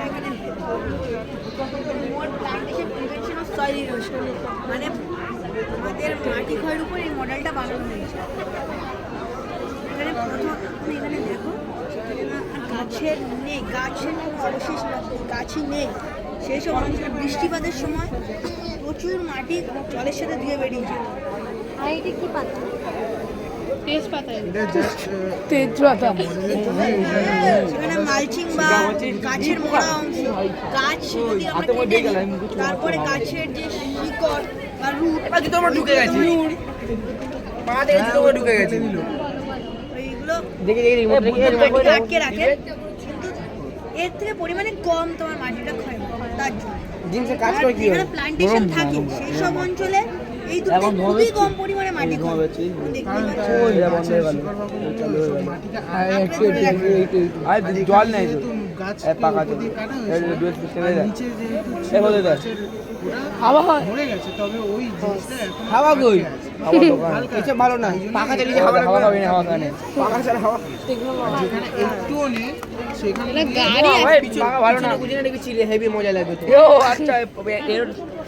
এখানে মোট plantation prevention of soil erosion, মানে আমাদের মাটি ক্ষয়ের উপর এই মডেলটা বানানো হয়েছে। এখানে প্রথম এখানে দেখো গাছের নেই, গাছের কোনো অবশেষ গাছই নেই। সেই সব অঞ্চলে বৃষ্টিপাতের সময় প্রচুর মাটি জলের সাথে ধুয়ে বেরিয়ে যায়। আর এটা কি পাতা? তেজপাতা। সেখানে মালচিং বা গাছের মোড়া অংশ, গাছ যদি আমরা কেটে দিই, তারপরে গাছের যে শিকড় বা রুট ঢুকে গেছে, পা থেকে ঢুকে গেছে, এইগুলো দেখে আটকে রাখে, কিন্তু এর থেকে পরিমাণে কম তোমার মাটিটা ক্ষয় হয়। তার জন্য জিনিসের কাজ করে কি যেখানে প্লান্টেশন থাকে সেই সব অঞ্চলে এই দুটো খুবই কম পরিমাণে মাটি ক্ষয় হয়। জল নেই পাকা হাওয়া কই এসব ভালো না, পাখা চালিয়ে হাওয়া খাবে না, হাওয়া খাবে পাখা ছাড়া হাওয়া যেখানে একটুও নেই সেখানে গাড়ি ভালো না, বুঝে না দেখবি চিলে হেভি মজা লাগবে তো। ও আচ্ছা